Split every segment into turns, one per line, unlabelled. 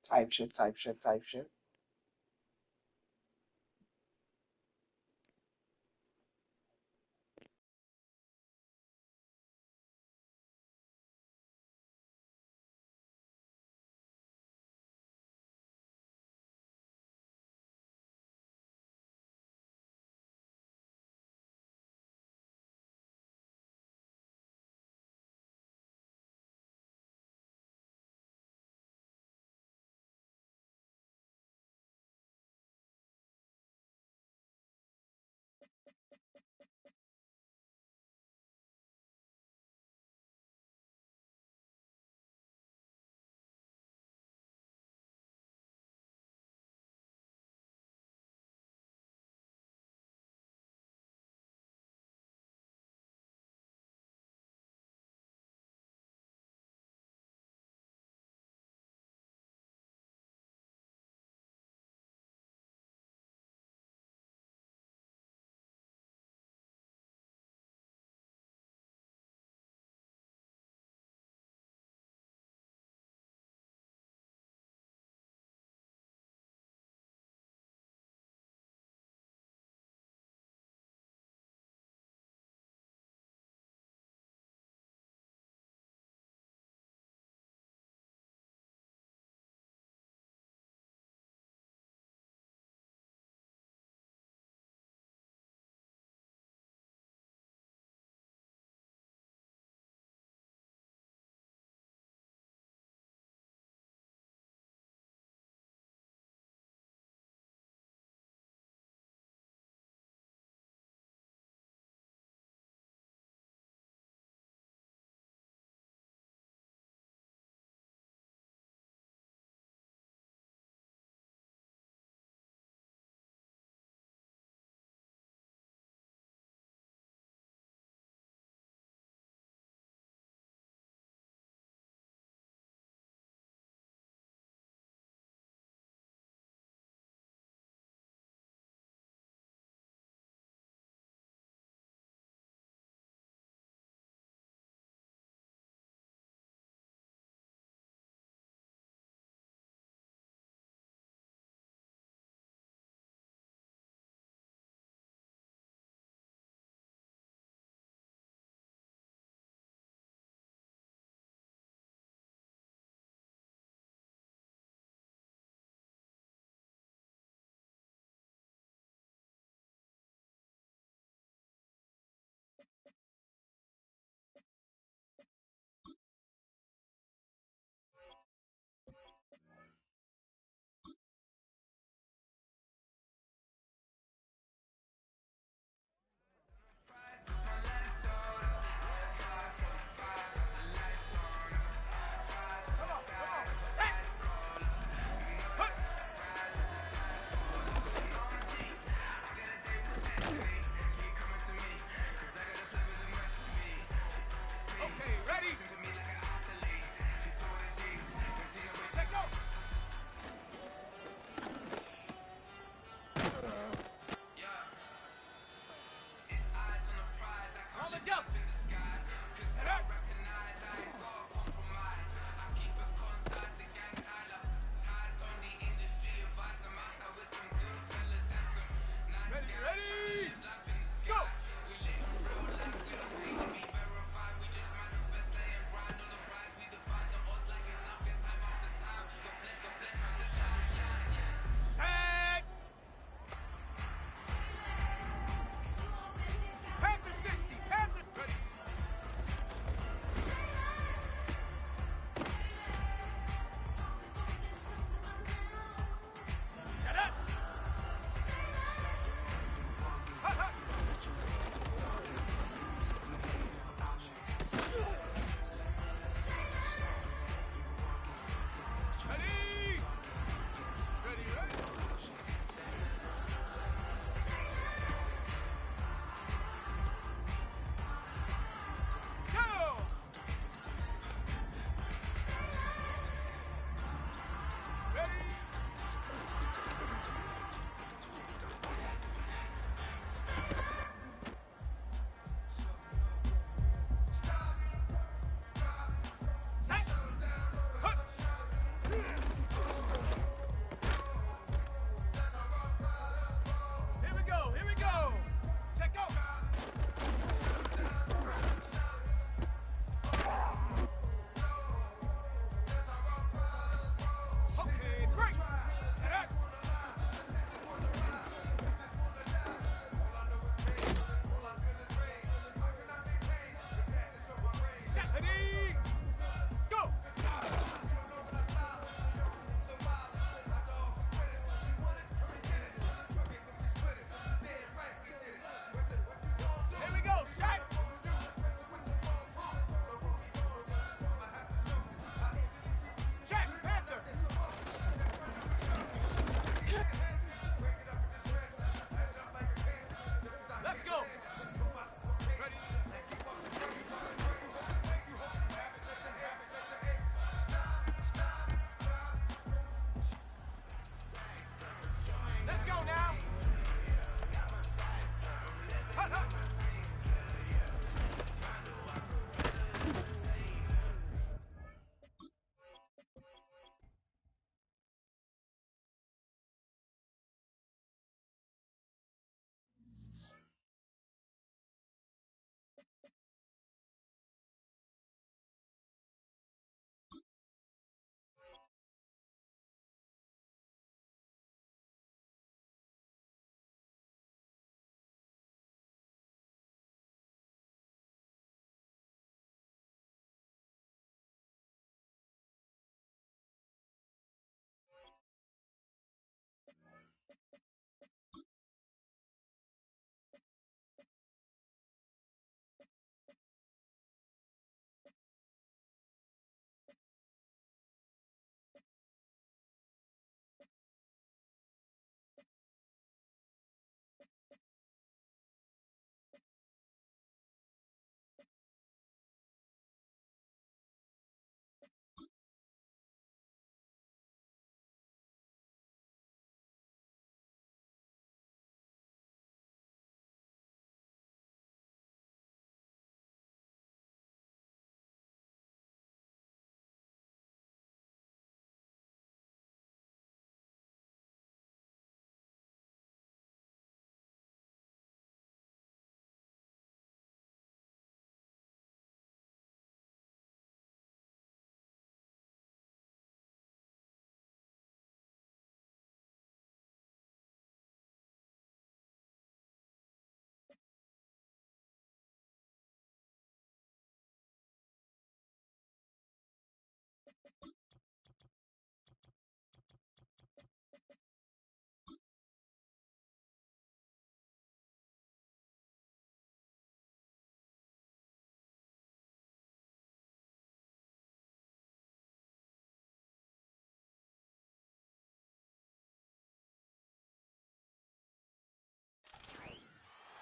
Type shit, type shit, type shit.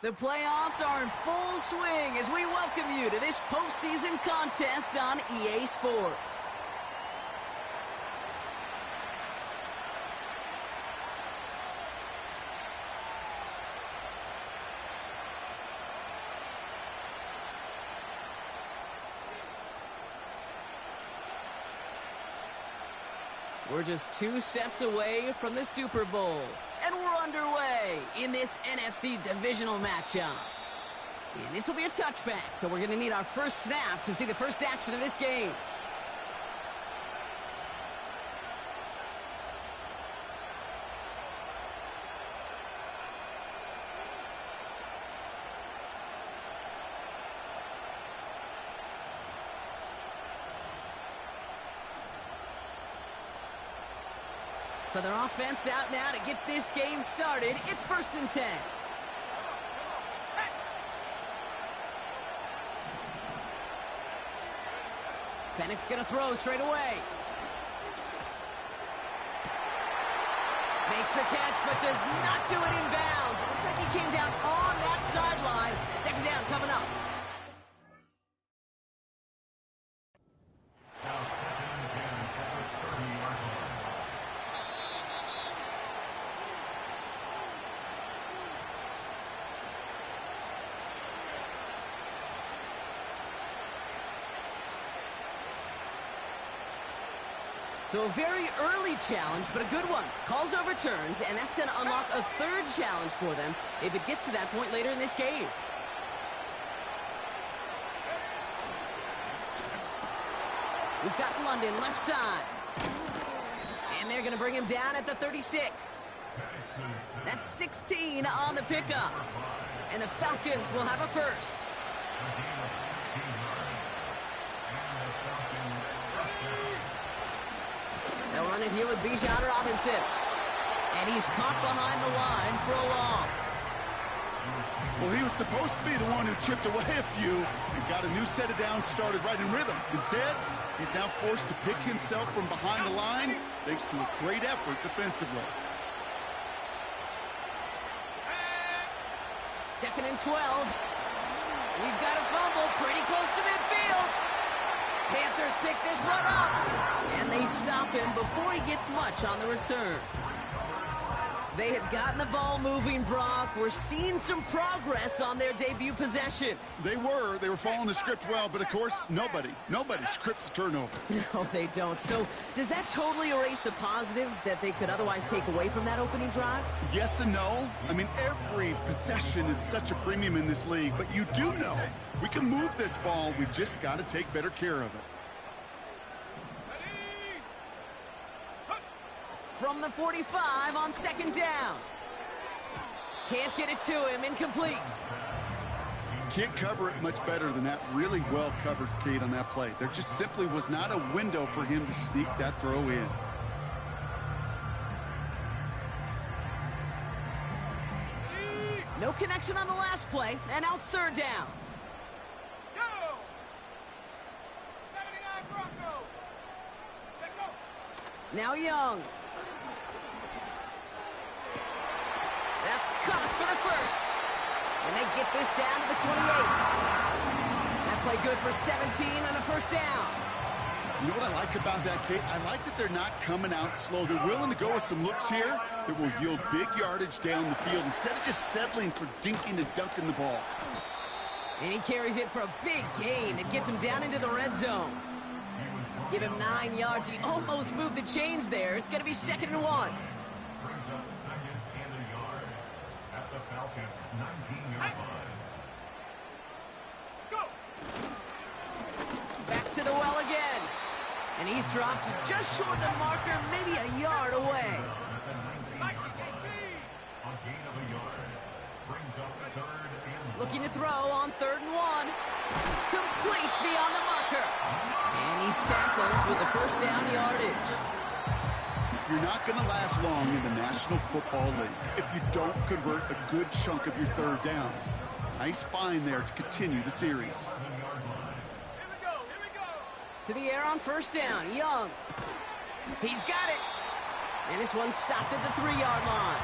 The playoffs are in full swing as we welcome you to this postseason contest on EA Sports. We're just 2 steps away from the Super Bowl. And we're underway in this NFC divisional matchup. And this will be a touchback, so we're going to need our first snap to see the first action of this game. So their offense out now to get this game started. It's 1st and 10. Penix going to throw straight away. Makes the catch, but does not do it in bounds. It looks like he came down on that sideline. 2nd down coming up. So a very early challenge, but a good one. Calls overturns, and that's going to unlock a 3rd challenge for them if it gets to that point later in this game. He's got London left side. And they're going to bring him down at the 36. That's 16 on the pickup. And the Falcons will have a first. They'll run it here with Bijan Robinson. And he's caught behind the line for a loss.
Well, he was supposed to be the one who chipped away a few and got a new set of downs started right in rhythm. Instead, he's now forced to pick himself from behind the line thanks to a great effort defensively.
2nd and 12. We've got a fumble pretty close to midfield. Panthers pick this one up. And they stop him before he gets much on the return. They had gotten the ball moving, Brock. We're seeing some progress on their debut possession.
They were following the script well, but of course, nobody scripts a turnover.
No, they don't. So does that totally erase the positives that they could otherwise take away from that opening drive?
Yes and no. I mean, every possession is such a premium in this league, but you do know we can move this ball. We've just got to take better care of it.
From the 45 on 2nd down. Can't get it to him. Incomplete.
Can't cover it much better than that really well-covered Cade on that play. There just simply was not a window for him to sneak that throw in.
No connection on the last play, and now it's 3rd down. Now Young. That's caught for the first. And they get this down to the 28. That play good for 17 and a 1st down.
You know what I like about that, Kate? I like that they're not coming out slow. They're willing to go with some looks here that will yield big yardage down the field instead of just settling for dinking and dunking the ball.
And he carries it for a big gain that gets him down into the red zone. Give him 9 yards. He almost moved the chains there. It's going to be 2nd and 1. Back to the well again. And he's dropped just short of the marker, maybe a yard away. Looking to throw on 3rd and 1. Complete beyond the marker. And he's tackled with the 1st down yardage.
You're not going to last long in the National Football League if you don't convert a good chunk of your 3rd downs. Nice find there to continue the series.
To the air on 1st down. Young. He's got it. And this one's stopped at the 3-yard line.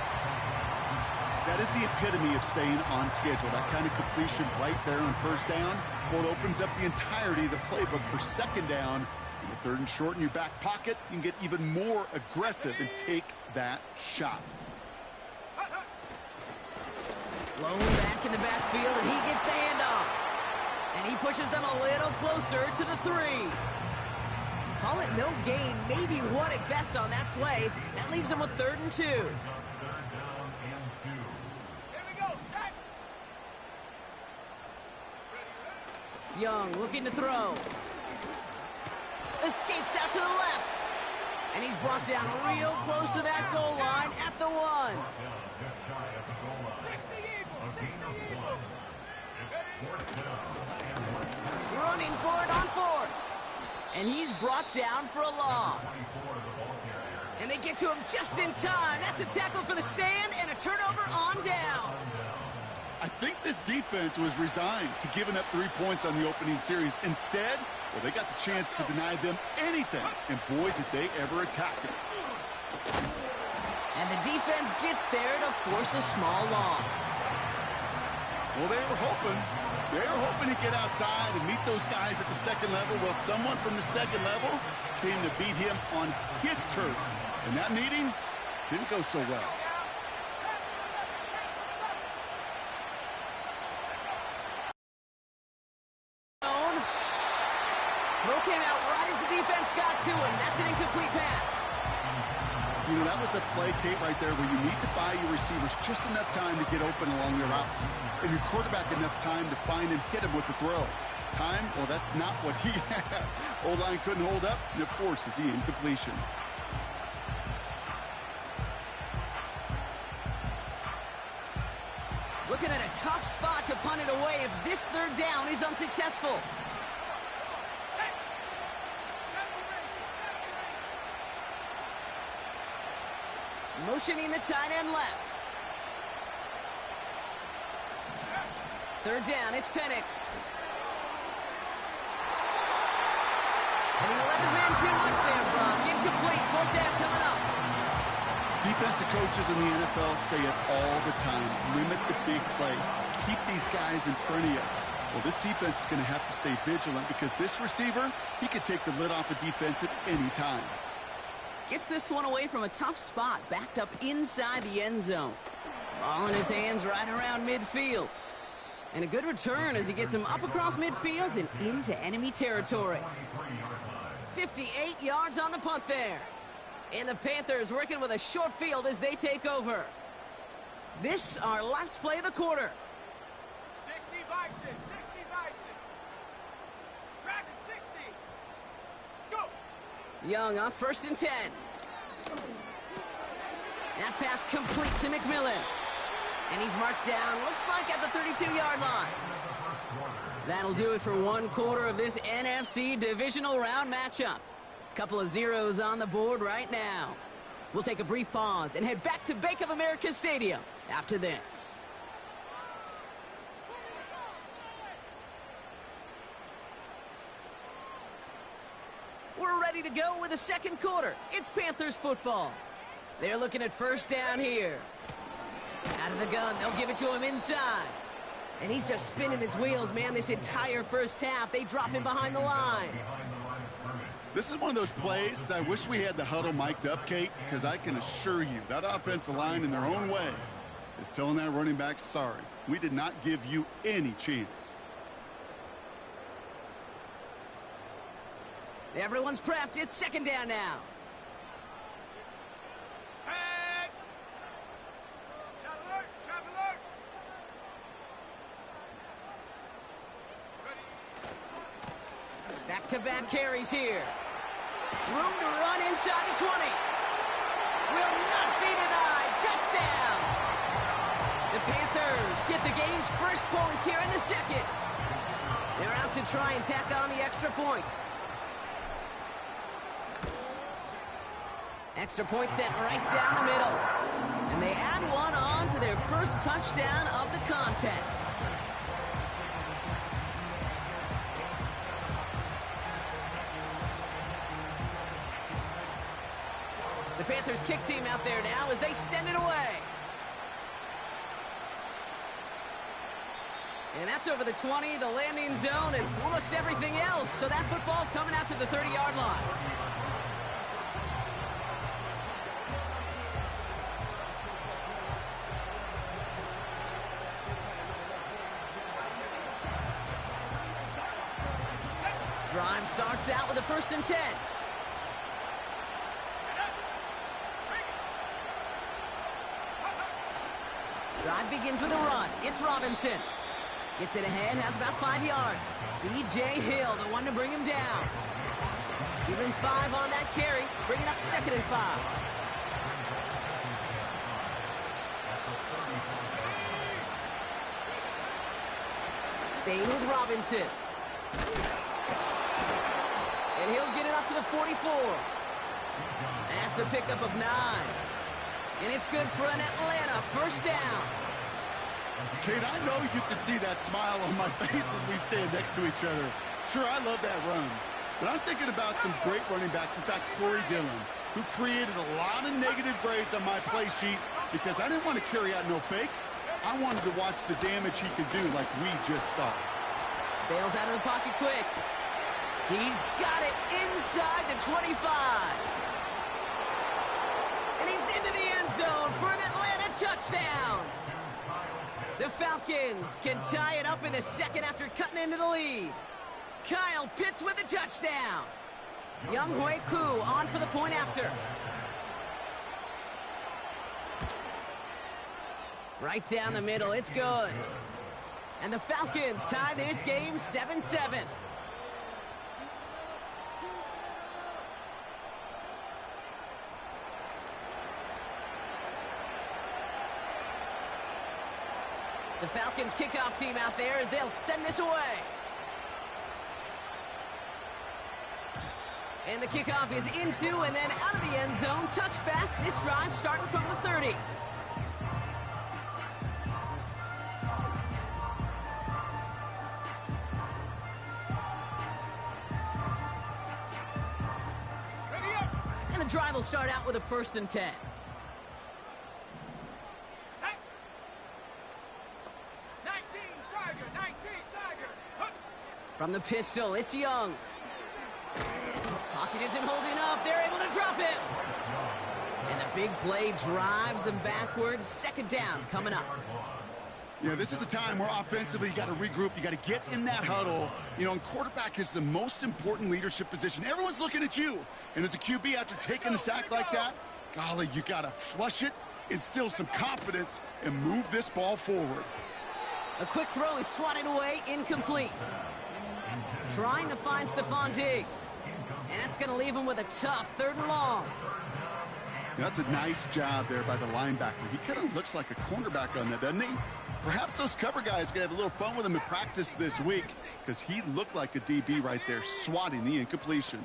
That is the epitome of staying on schedule. That kind of completion right there on first down. Well, it opens up the entirety of the playbook for second down. And with third and short in your back pocket, you can get even more aggressive and take that shot.
Blown back in the backfield, and he gets the handoff. And he pushes them a little closer to the 3. Call it no gain, maybe 1 at best on that play. That leaves them with 3rd and 2. Young looking to throw. Escapes out to the left. And he's brought down real close to that goal line at the 1. Running for it on 4th. And he's brought down for a loss. And they get to him just in time. That's a tackle for the stand and a turnover on downs.
I think this defense was resigned to giving up 3 points on the opening series. Instead, well, they got the chance to deny them anything. And boy, did they ever attack it.
And the defense gets there to force a small loss.
Well, they were hoping to get outside and meet those guys at the second level. Well, someone from the second level came to beat him on his turf. And that meeting didn't go so well.
Throw came out right as the defense got to him. That's an incomplete pass.
You know, that was a play, Kate, right there where you need to buy your receivers just enough time to get open along their routes. And your quarterback enough time to find and hit him with the throw. Time, well, that's not what he had. O-line couldn't hold up, and it forces the incompletion.
Looking at a tough spot to punt it away if this 3rd down is unsuccessful. Motioning the tight end left. 3rd down, it's Penix. And he let his man too much there, Brock. Incomplete, 4th down coming up.
Defensive coaches in the NFL say it all the time. Limit the big play. Keep these guys in front of you. Well, this defense is going to have to stay vigilant because this receiver, he could take the lid off a defense at any time.
Gets this one away from a tough spot, backed up inside the end zone. Ball in his hands right around midfield. And a good return as he gets him up across midfield and into enemy territory. 58 yards on the punt there. And the Panthers working with a short field as they take over. This, our last play of the quarter.
60 by 6, 60 by 6. Tracking 60. Go.
Young on 1st and 10. That pass complete to McMillan. And he's marked down, looks like at the 32-yard line. That'll do it for 1 quarter of this NFC divisional round matchup. Couple of zeros on the board right now. We'll take a brief pause and head back to Bank of America Stadium after this. We're ready to go with the 2nd quarter. It's Panthers football. They're looking at 1st down here. Out of the gun, they'll give it to him inside. And he's just spinning his wheels, man, this entire 1st half. They drop him behind the line.
This is one of those plays that I wish we had the huddle mic'd up, Kate, because I can assure you that offensive line in their own way is telling that running back, sorry, we did not give you any chance.
Everyone's prepped. It's 2nd down now.
Set. Shot alert. Shot alert. Ready.
Back-to-back carries here. Room to run inside the 20. Will not be denied. Touchdown. The Panthers get the game's first points here in the 2nd. They're out to try and tack on the extra points. Extra point sent right down the middle. And they add one on to their first touchdown of the contest. The Panthers kick team out there now as they send it away. And that's over the 20, the landing zone, and almost everything else. So that football coming out to the 30-yard line. Drive starts out with a 1st and 10. Drive begins with a run. It's Robinson. Gets it ahead, has about 5 yards. B.J. Hill, the one to bring him down. Give him 5 on that carry, bringing up 2nd and 5. Staying with Robinson. And he'll get it up to the 44. That's a pickup of 9. And it's good for an Atlanta 1st down.
Kate, I know you can see that smile on my face as we stand next to each other. Sure, I love that run. But I'm thinking about some great running backs. In fact, Corey Dillon, who created a lot of negative grades on my play sheet because I didn't want to carry out no fake. I wanted to watch the damage he could do like we just saw.
Bails out of the pocket quick. He's got it inside the 25. And he's into the end zone for an Atlanta touchdown. The Falcons can tie it up in the 2nd after cutting into the lead. Kyle Pitts with a touchdown. Younghoe Koo on for the point after. Right down the middle, it's good. And the Falcons tie this game 7-7. The Falcons kickoff team out there as they'll send this away. And the kickoff is into and then out of the end zone. Touchback. This drive starting from the 30. And the drive will start out with a 1st and 10. From the pistol, it's Young. Pocket isn't holding up. They're able to drop him. And the big play drives them backwards. 2nd down coming up.
Yeah, this is a time where offensively you got to regroup. You got to get in that huddle. You know, and quarterback is the most important leadership position. Everyone's looking at you. And as a QB, after taking a sack like that, golly, you got to flush it, instill some confidence, and move this ball forward.
A quick throw is swatted away, incomplete. Trying to find Stephon Diggs. And that's going to leave him with a tough 3rd and long.
That's a nice job there by the linebacker. He kind of looks like a cornerback on that, doesn't he? Perhaps those cover guys are going to have a little fun with him in practice this week because he looked like a DB right there, swatting the incompletion.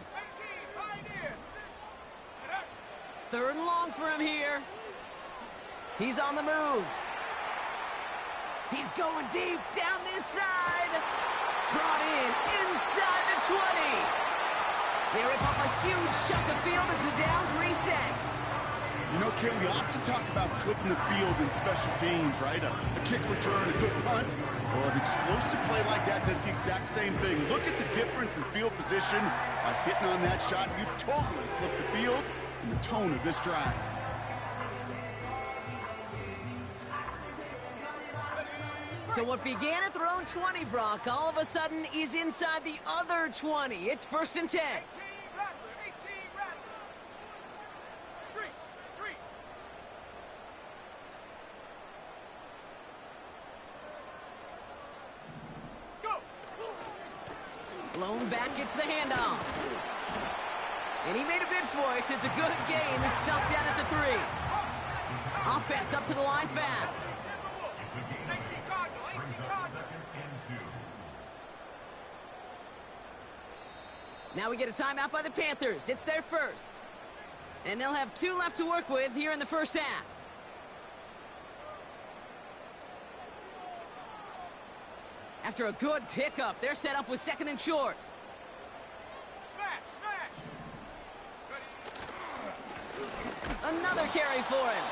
3rd and long for him here. He's on the move. He's going deep down this side. Brought in inside the 20. They rip off a huge chunk of field as the downs reset.
You know, Kim, we often talk about flipping the field in special teams, right? A kick return, a good punt, or an explosive play like that does the exact same thing. Look at the difference in field position by hitting on that shot. You've totally flipped the field and the tone of this drive.
So what began at their own 20, Brock, all of a sudden is inside the other 20. It's 1st and 10. Blown back gets the handoff. And he made a bid for it. It's a good gain that's stopped down at the 3. Offense up to the line fast. Now we get a timeout by the Panthers. It's their first. And they'll have 2 left to work with here in the 1st half. After a good pickup, they're set up with 2nd and short. Another carry for him.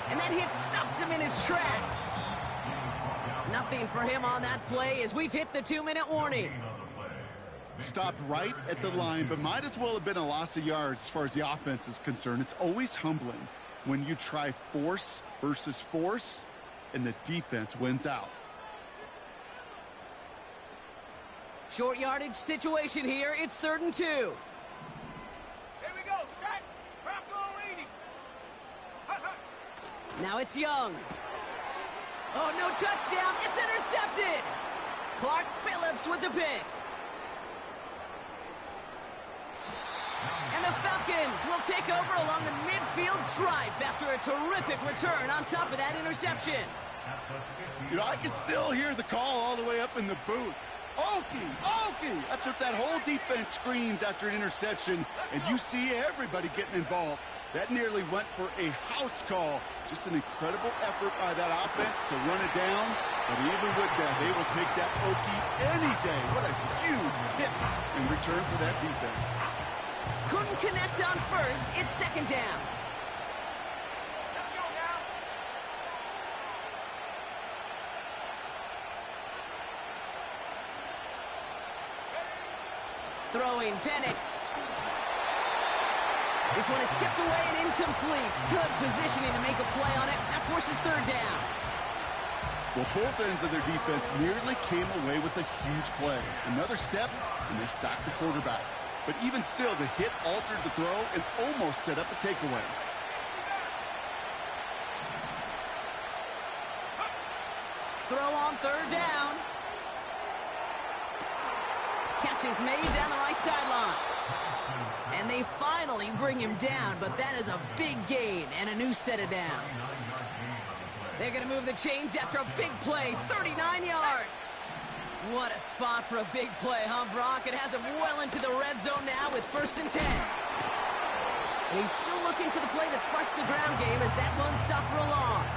And that hit stops him in his tracks. Nothing for him on that play as we've hit the 2-minute warning.
Stopped right at the line, but might as well have been a loss of yards as far as the offense is concerned. It's always humbling when you try force versus force and the defense wins out.
Short yardage situation here. It's 3rd and 2.
Here we go. Set. Bronco leading.
Now it's Young. Oh, no touchdown. It's intercepted. Clark Phillips with the pick. And the Falcons will take over along the midfield stripe after a terrific return on top of that interception.
You know, I can still hear the call all the way up in the booth. Okie, Okie! That's what that whole defense screams after an interception, and you see everybody getting involved. That nearly went for a house call. Just an incredible effort by that offense to run it down, but even with that, they will take that Okie any day. What a huge hit in return for that defense.
Couldn't connect on first. It's 2nd down.
Let's go now.
Throwing Penix. This one is tipped away and incomplete. Good positioning to make a play on it. That forces 3rd down.
Well, both ends of their defense nearly came away with a huge play. Another step, and they sacked the quarterback. But even still, the hit altered the throw and almost set up a takeaway.
Throw on 3rd down. Catch is made down the right sideline. And they finally bring him down, but that is a big gain and a new set of downs. They're going to move the chains after a big play, 39 yards. What a spot for a big play, huh, Brock? It has him well into the red zone now with 1st and 10. He's still looking for the play that sparks the ground game as that one stopped for a loss.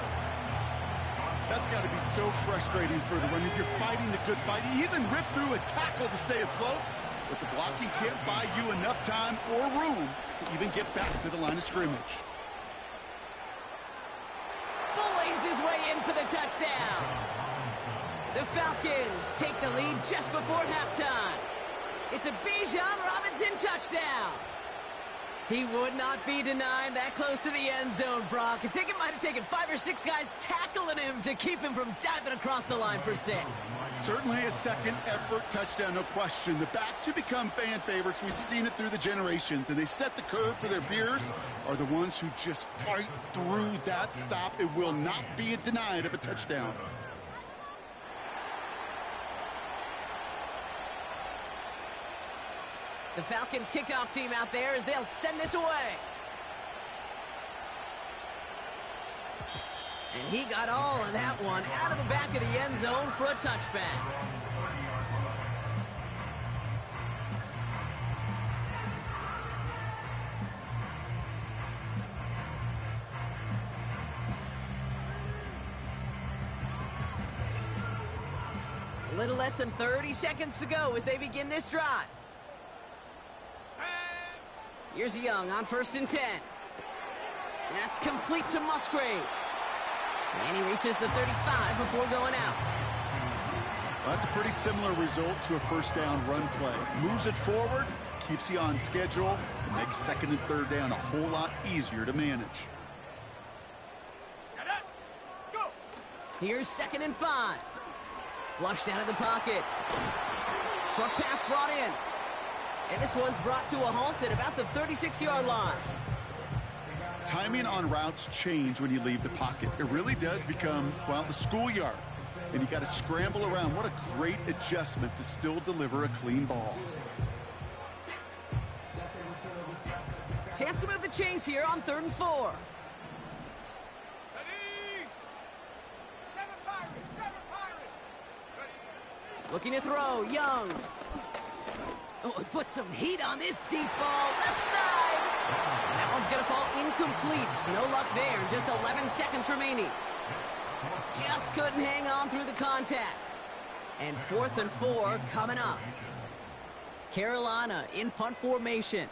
That's got to be so frustrating for the runner. You're fighting the good fight. You even rip through a tackle to stay afloat, but the blocking can't buy you enough time or room to even get back to the line of scrimmage.
Bullies his way in for the touchdown. The Falcons take the lead just before halftime. It's a Bijan Robinson touchdown. He would not be denied that close to the end zone, Brock. I think it might have taken 5 or 6 guys tackling him to keep him from diving across the line for 6.
Certainly a second effort touchdown, no question. The backs who become fan favorites, we've seen it through the generations, and they set the curve for their peers, are the ones who just fight through that stop. It will not be denied of a touchdown.
The Falcons kickoff team out there as they'll send this away. And he got all of that one out of the back of the end zone for a touchback. A little less than 30 seconds to go as they begin this drive. Here's Young on 1st and 10. That's complete to Musgrave. And he reaches the 35 before going out.
Well, that's a pretty similar result to a 1st down run play. Moves it forward, keeps you on schedule, and makes 2nd and 3rd down a whole lot easier to manage.
Go.
Here's 2nd and 5. Flushed out of the pocket. Short pass brought in. And this one's brought to a halt at about the 36-yard line.
Timing on routes change when you leave the pocket. It really does become, well, the schoolyard. And you got to scramble around. What a great adjustment to still deliver a clean ball.
Chance to move the chains here on 3rd and 4.
Ready. 7 Pirates. Ready.
Looking to throw, Young. Oh, he put some heat on this deep ball, left side. And that one's going to fall incomplete. No luck there, just 11 seconds remaining. Just couldn't hang on through the contact. And 4th and 4 coming up. Carolina in punt formation.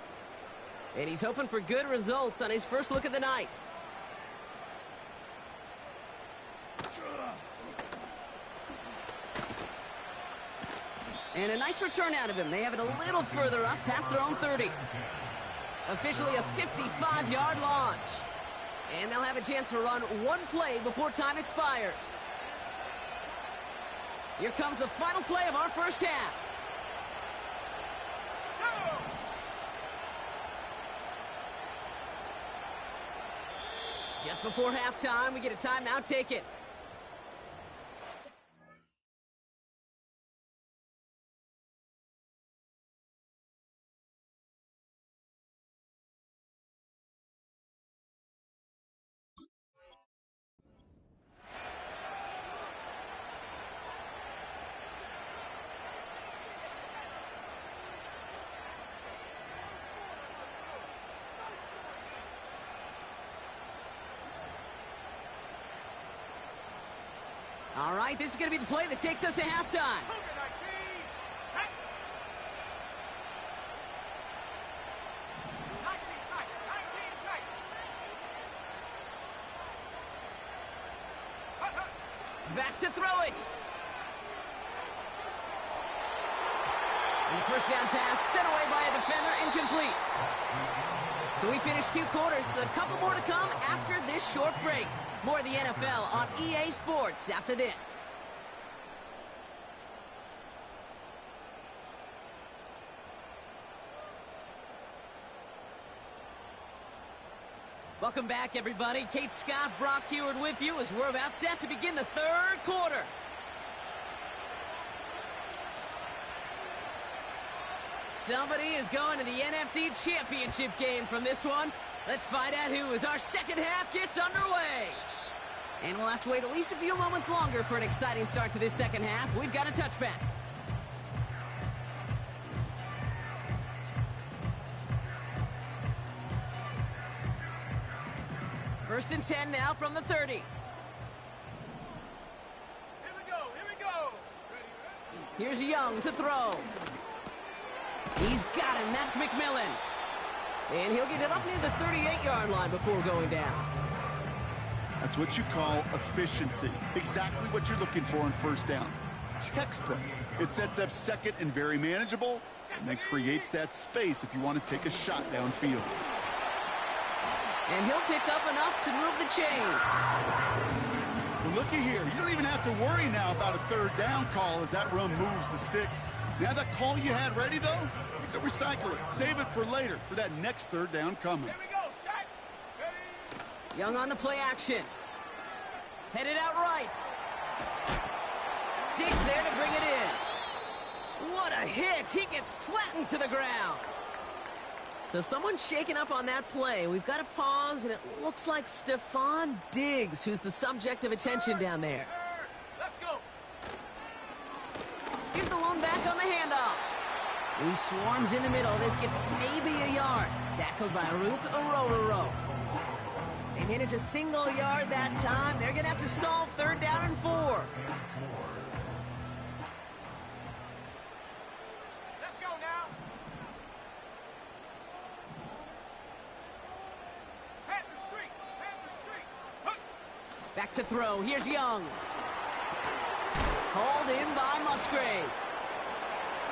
And he's hoping for good results on his first look of the night. And a nice return out of him. They have it a little further up past their own 30. Officially a 55-yard launch. And they'll have a chance to run one play before time expires. Here comes the final play of our first half. Just before halftime, we get a timeout taken. All right, this is going to be the play that takes us to halftime. Back to throw it. And the first down pass sent away by a defender, incomplete. So we finished 2 quarters. A couple more to come after this short break. More of the NFL on EA Sports after this. Welcome back, everybody. Kate Scott, Brock Heward with you as we're about set to begin the 3rd quarter. Somebody is going to the NFC Championship game from this one. Let's find out who as our second half gets underway. And we'll have to wait at least a few moments longer for an exciting start to this second half. We've got a touchback. First and 10 now from the 30.
Here we go.
Here's Young to throw. He's got him. That's McMillan. And he'll get it up near the 38-yard line before going down.
That's what you call efficiency. Exactly what you're looking for on first down. Textbook. It sets up second and very manageable, and then creates that space if you want to take a shot downfield.
And he'll pick up enough to move the chains.
Well, looky here. You don't even have to worry now about a 3rd down call as that run moves the sticks. Now that call you had ready, though, you can recycle it. Save it for later for that next 3rd down coming.
Here we go. Shot. Ready.
Young on the play action. Headed out right. Diggs there to bring it in. What a hit. He gets flattened to the ground. So someone's shaken up on that play. We've got to pause, and it looks like Stephon Diggs, who's the subject of attention down there.
Let's go.
Here's the lone back on the handoff. He swarms in the middle. This gets maybe a yard. Tackled by Rook Orororo. They manage a single yard that time. They're going to have to solve 3rd down and 4.
Let's go now. Panther Street. Hook.
Back to throw. Here's Young. Hauled in by Musgrave.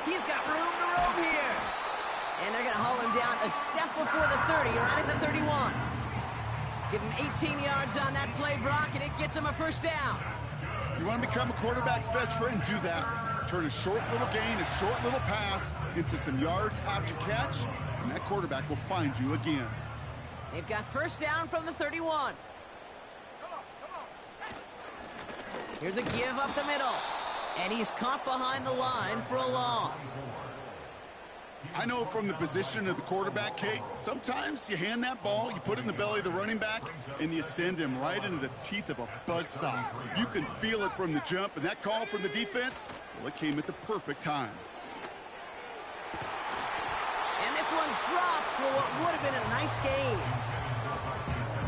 He's got room to roam here. And they're going to haul him down a step before the 30, right at the 31. Give him 18 yards on that play, Brock, and it gets him a first down.
You want to become a quarterback's best friend, do that. Turn a short little gain, a short little pass into some yards after catch, and that quarterback will find you again.
They've got first down from the 31.
Come on.
Here's a give up the middle. And he's caught behind the line for a loss.
I know from the position of the quarterback, Kate, sometimes you hand that ball, you put it in the belly of the running back, and you send him right into the teeth of a buzzsaw. You can feel it from the jump, and that call from the defense, well, it came at the perfect time.
And this one's dropped for what would have been a nice gain.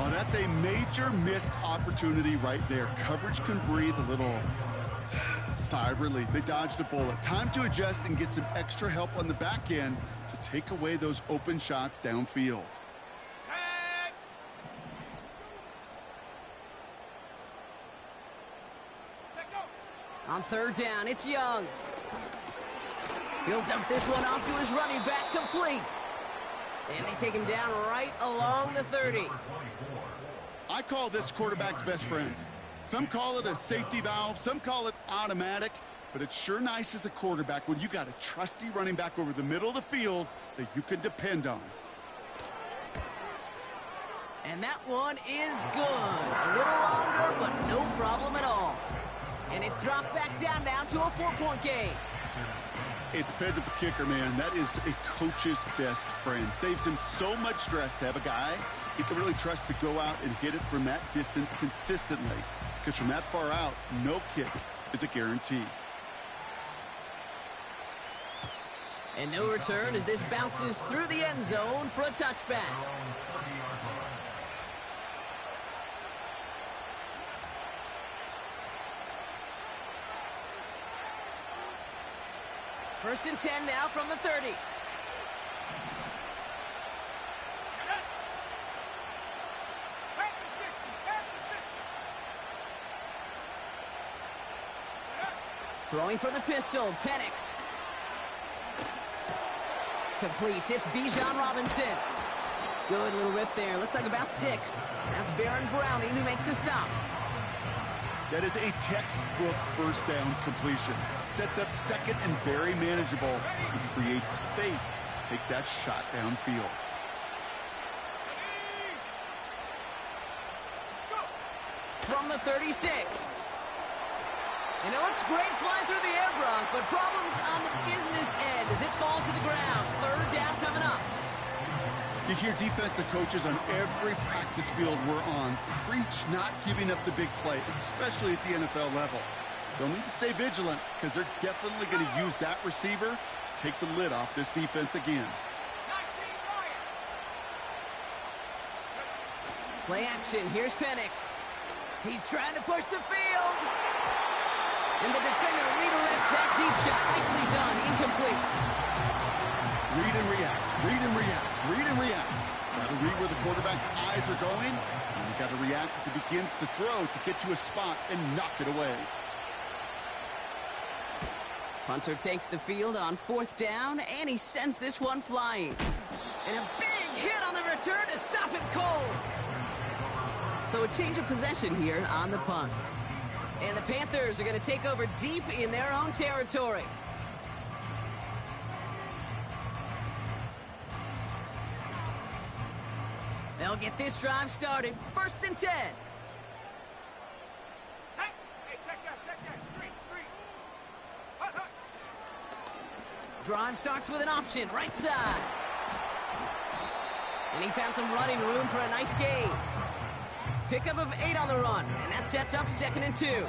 Oh, that's a major missed opportunity right there. Coverage can breathe a little sigh of relief. They dodged a bullet. Time to adjust and get some extra help on the back end to take away those open shots downfield.
Set. Check go.
On 3rd down, it's Young. He'll dump this one off to his running back, complete. And they take him down right along the 30.
I call this quarterback's best friend. Some call it a safety valve, some call it automatic, but it's sure nice as a quarterback when you got a trusty running back over the middle of the field that you can depend on.
And that one is good. A little longer, but no problem at all. And it's dropped back down now to a 4-point game.
A dependable kicker, man, that is a coach's best friend. Saves him so much stress to have a guy he can really trust to go out and hit it from that distance consistently. Because from that far out, no kick is a guarantee.
And no return as this bounces through the end zone for a touchback. First and 10 now from the 30. Throwing for the pistol, Penix. Completes, it's Bijan Robinson. Good little rip there, looks like about 6. That's Baron Browning who makes the stop.
That is a textbook first down completion. Sets up second and very manageable and creates space to take that shot downfield.
From the 36. And it looks great flying through the air, Bronk, but problems on the business end as it falls to the ground. Third down coming up.
You hear defensive coaches on every practice field we're on preach not giving up the big play, especially at the NFL level. They'll need to stay vigilant because they're definitely going to use that receiver to take the lid off this defense again.
Play action. Here's Penix. He's trying to push the field. And the defender redirects that deep shot. Nicely done. Incomplete.
Read and react. Read and react. Read and react. Got to read where the quarterback's eyes are going. And you got to react as he begins to throw to get to a spot and knock it away.
Hunter takes the field on 4th down, and he sends this one flying. And a big hit on the return to stop him cold. So a change of possession here on the punt. And the Panthers are going to take over deep in their own territory. They'll get this drive started. First and 10.
Hey, check that. Street. Hut.
Drive starts with an option, right side. And he found some running room for a nice gain. Pickup of 8 on the run, and that sets up 2nd and 2.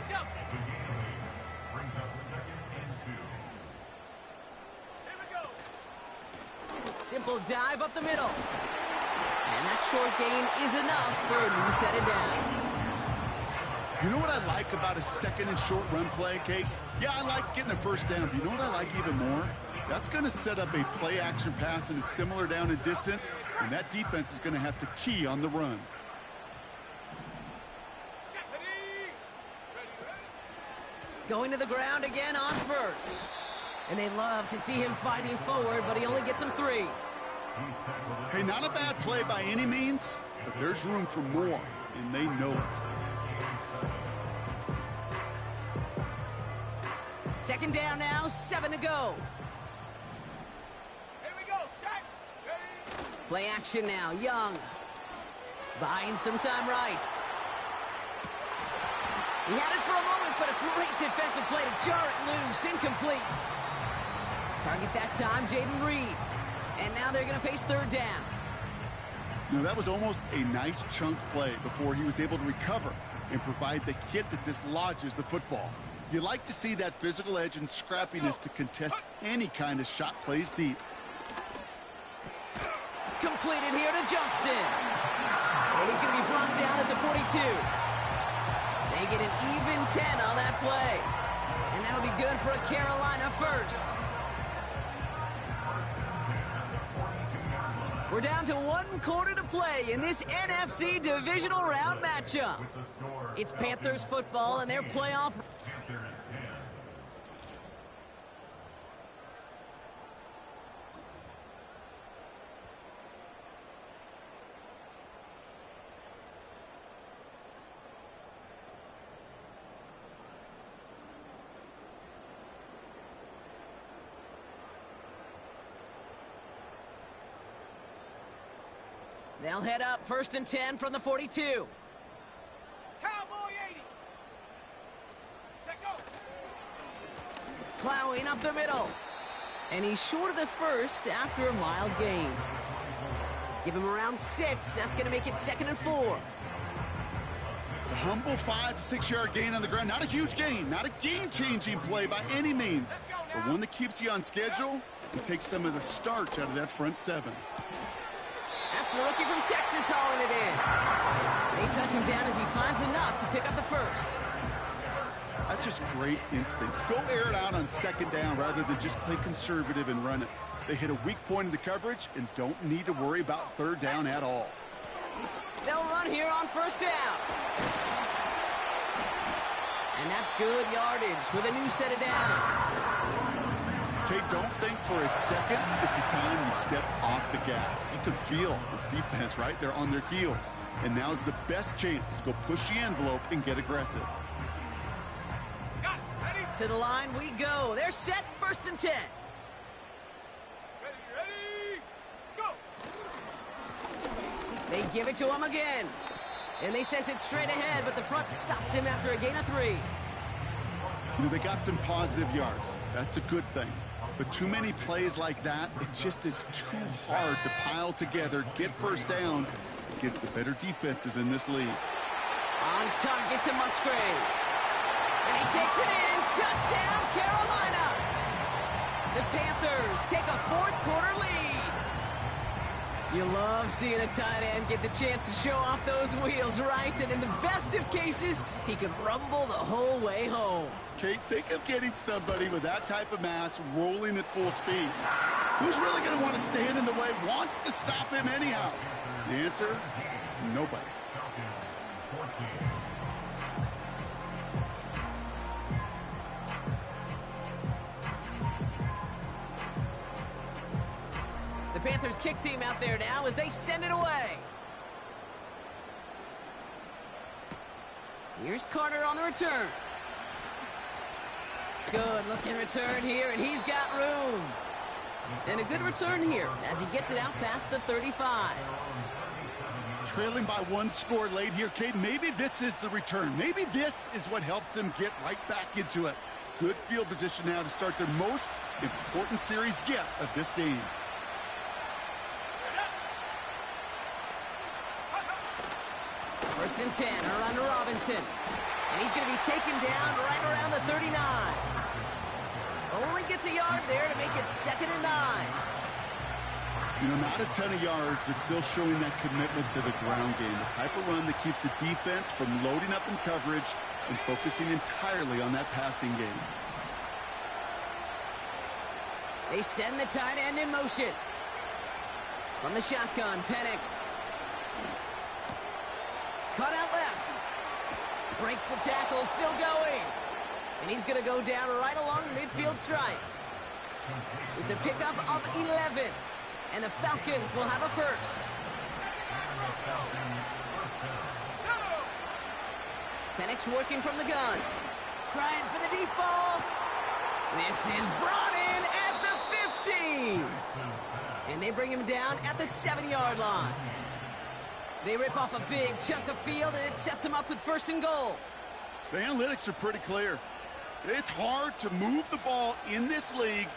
Simple dive up the middle. And that short gain is enough for a new set of downs.
You know what I like about a 2nd and short run play, Kate? Yeah, I like getting a first down, but you know what I like even more? That's going to set up a play action pass in a similar down and distance, and that defense is going to have to key on the run.
Going to the ground again on 1st. And they love to see him fighting forward, but he only gets him 3.
Hey, not a bad play by any means, but there's room for more, and they know it.
2nd down now, 7 to go.
Here we go, set. Ready.
Play action now, Young. Buying some time right. He had it for a moment, but a great defensive play to jar it loose. Incomplete. Target that time, Jaden Reed. And now they're going to face 3rd down.
You know, that was almost a nice chunk play before he was able to recover and provide the hit that dislodges the football. You like to see that physical edge and scrappiness to contest any kind of shot plays deep.
Completed here to Johnston. And he's going to be brought down at the 42. They get an even 10 on that play. And that'll be good for a Carolina first. We're down to 1 quarter to play in this NFC divisional round matchup. It's Panthers football and their playoff. They'll head up 1st and 10 from the 42.
Cowboy 80. Check go.
Plowing up the middle. And he's short of the first after a mild gain. Give him around 6. That's going to make it 2nd and 4.
A humble 5 to 6 yard gain on the ground. Not a huge gain, not a game-changing play by any means, but one that keeps you on schedule and takes some of the starch out of that front 7.
That's the rookie from Texas hauling it in. They touch him down as he finds enough to pick up the first.
That's just great instincts. Go air it out on 2nd down rather than just play conservative and run it. They hit a weak point in the coverage and don't need to worry about 3rd down at all.
They'll run here on 1st down. And that's good yardage with a new set of downs.
Okay, don't think for a second this is time you step off the gas. You can feel this defense, right? They're on their heels. And now's the best chance to go push the envelope and get aggressive.
Got it. Ready?
To the line we go. They're set 1st and 10.
Ready. Go.
They give it to him again. And they sent it straight ahead, but the front stops him after a gain of 3.
You know, they got some positive yards. That's a good thing. But too many plays like that, it just is too hard to pile together, get 1st downs against the better defenses in this league.
On target to Musgrave. And he takes it in. Touchdown, Carolina. The Panthers take a 4th quarter lead. You love seeing a tight end get the chance to show off those wheels, right? And in the best of cases, he can rumble the whole way home.
Kate, think of getting somebody with that type of mass rolling at full speed. Who's really going to want to stand in the way, wants to stop him anyhow? The answer, nobody.
The Panthers kick team out there now as they send it away. Here's Carter on the return. Good looking return here, and he's got room. And a good return here as he gets it out past the 35.
Trailing by 1 score late here, Kate. Maybe this is the return. Maybe this is what helps them get right back into it. Good field position now to start their most important series yet of this game.
1st and 10, around to Robinson. And he's going to be taken down right around the 39. Only gets a yard there to make it 2nd and 9.
You know, not a ton of yards, but still showing that commitment to the ground game. The type of run that keeps the defense from loading up in coverage and focusing entirely on that passing game.
They send the tight end in motion. From the shotgun, Penix. Cut out left. Breaks the tackle, still going. And he's going to go down right along the midfield stripe. It's a pickup of 11. And the Falcons will have a first. Penix working from the gun. Trying for the deep ball. This is brought in at the 15. And they bring him down at the 7-yard line. They rip off a big chunk of field, and it sets them up with 1st and goal.
The analytics are pretty clear. It's hard to move the ball in this league